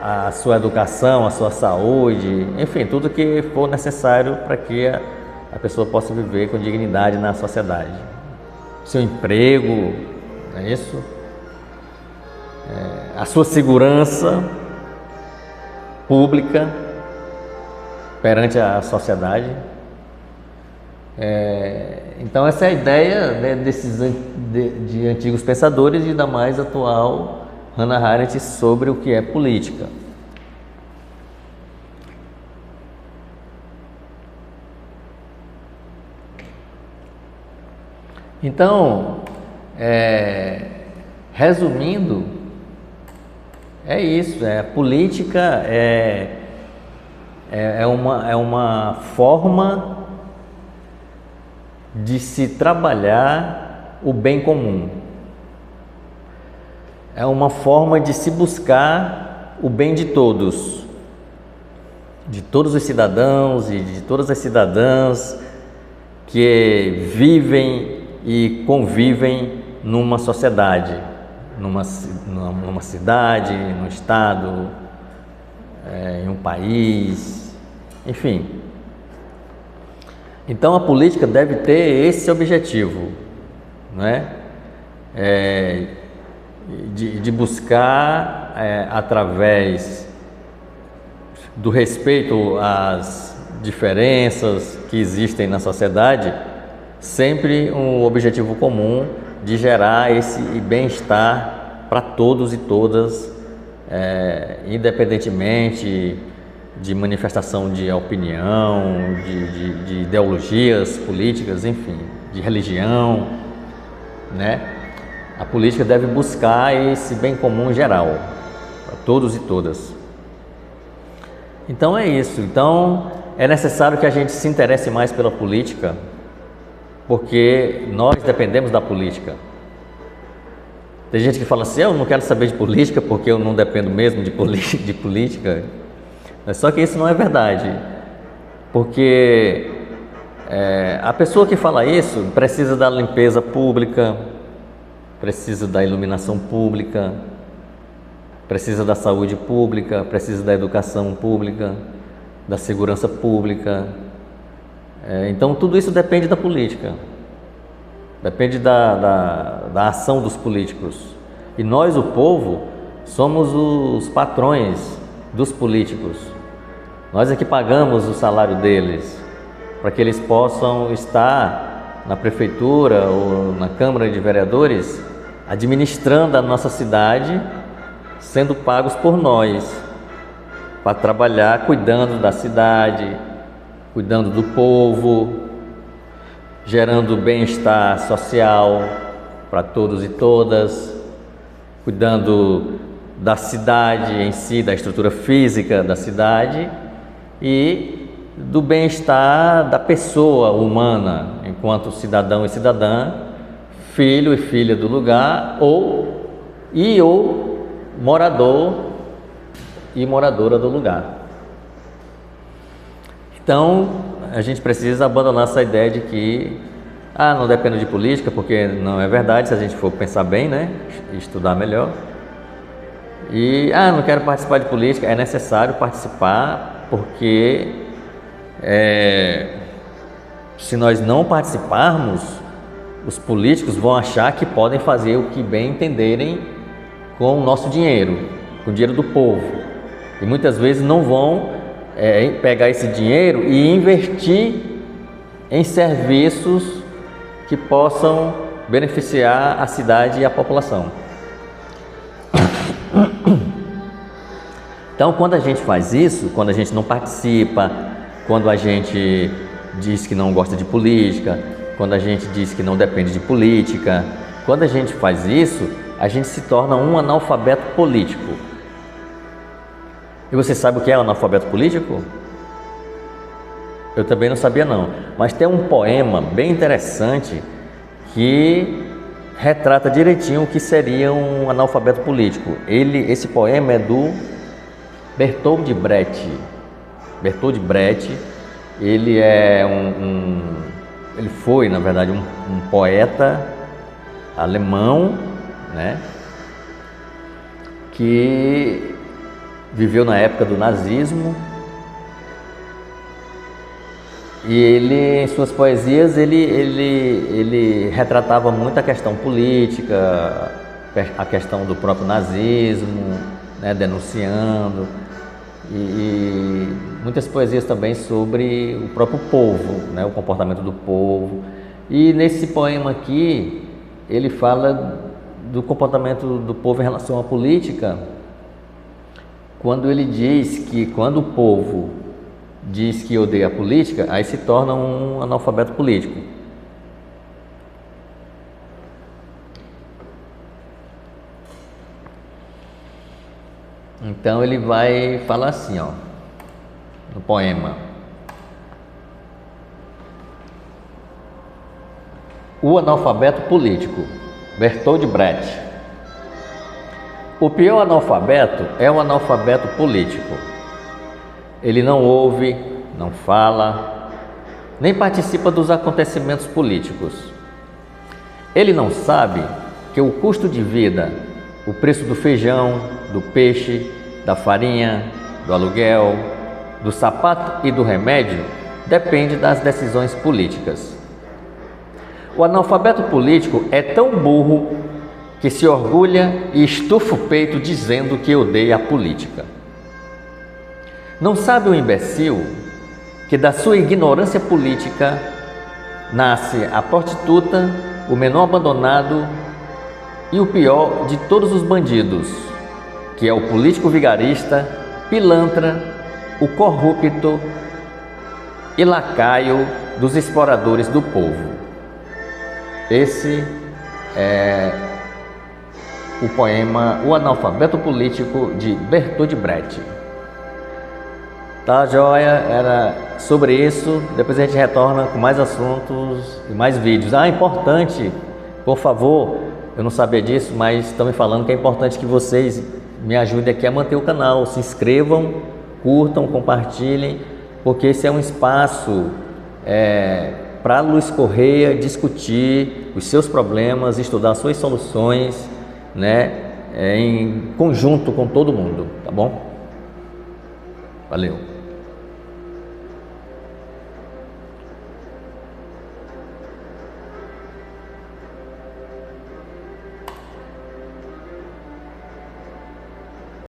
a sua educação, a sua saúde, enfim, tudo que for necessário para que a pessoa possa viver com dignidade na sociedade. Seu emprego, não é isso? A sua segurança pública perante a sociedade. Então essa é a ideia, né, de antigos pensadores e da mais atual Hannah Arendt sobre o que é política. Então, resumindo, é isso, a política é uma forma de se trabalhar o bem comum. É uma forma de se buscar o bem de todos os cidadãos e de todas as cidadãs que vivem e convivem numa sociedade, numa cidade, num estado, em um país, enfim. Então a política deve ter esse objetivo, não é? De buscar, através do respeito às diferenças que existem na sociedade, sempre um objetivo comum de gerar esse bem-estar para todos e todas, independentemente de manifestação de opinião, de ideologias políticas, enfim, de religião, né? A política deve buscar esse bem comum geral, para todos e todas. Então é isso. Então é necessário que a gente se interesse mais pela política, porque nós dependemos da política. Tem gente que fala assim, eu não quero saber de política porque eu não dependo mesmo de política. Só que isso não é verdade, porque a pessoa que fala isso precisa da limpeza pública, precisa da iluminação pública, precisa da saúde pública, precisa da educação pública, da segurança pública. Então tudo isso depende da política, depende da ação dos políticos. E nós, o povo, somos os patrões dos políticos. Nós é que pagamos o salário deles, para que eles possam estar na prefeitura ou na Câmara de Vereadores administrando a nossa cidade, sendo pagos por nós, para trabalhar cuidando da cidade, cuidando do povo, gerando bem-estar social para todos e todas, cuidando da cidade em si, da estrutura física da cidade e do bem-estar da pessoa humana, enquanto cidadão e cidadã, filho e filha do lugar, ou morador e moradora do lugar. Então, a gente precisa abandonar essa ideia de que não depende de política, porque não é verdade, se a gente for pensar bem, né, estudar melhor. E, não quero participar de política. É necessário participar, porque se nós não participarmos, os políticos vão achar que podem fazer o que bem entenderem com o nosso dinheiro, com o dinheiro do povo. E muitas vezes não vão pegar esse dinheiro e investir em serviços que possam beneficiar a cidade e a população. Então, quando a gente faz isso, quando a gente não participa, quando a gente diz que não gosta de política, quando a gente diz que não depende de política, quando a gente faz isso, a gente se torna um analfabeto político. E você sabe o que é um analfabeto político? Eu também não sabia não, mas tem um poema bem interessante que retrata direitinho o que seria um analfabeto político. Esse poema é do Bertold Brecht. Bertold Brecht, ele é ele foi, na verdade, um poeta alemão, né, que viveu na época do nazismo. E ele, em suas poesias, ele retratava muito a questão política, a questão do próprio nazismo, né, denunciando, e muitas poesias também sobre o próprio povo, né, o comportamento do povo. E nesse poema aqui, ele fala do comportamento do povo em relação à política, quando ele diz que quando o povo diz que odeia a política, aí se torna um analfabeto político. Então ele vai falar assim, ó, no poema: o analfabeto político, Bertold Brecht. O pior analfabeto é o analfabeto político. Ele não ouve, não fala, nem participa dos acontecimentos políticos. Ele não sabe que o custo de vida, o preço do feijão, do peixe, da farinha, do aluguel, do sapato e do remédio depende das decisões políticas. O analfabeto político é tão burro que se orgulha e estufa o peito dizendo que odeia a política. Não sabe o imbecil que da sua ignorância política nasce a prostituta, o menor abandonado e o pior de todos os bandidos, que é o político vigarista, pilantra, o corrupto e lacaio dos exploradores do povo. Esse é o poema O Analfabeto Político, de Bertold Brecht. Tá, joia? Era sobre isso. Depois a gente retorna com mais assuntos e mais vídeos. Importante, por favor, eu não sabia disso, mas estão me falando que é importante que vocês me ajudem aqui a manter o canal. Se inscrevam, curtam, compartilhem, porque esse é um espaço para Luiz Correia discutir os seus problemas, estudar suas soluções, né, em conjunto com todo mundo, tá bom? Valeu!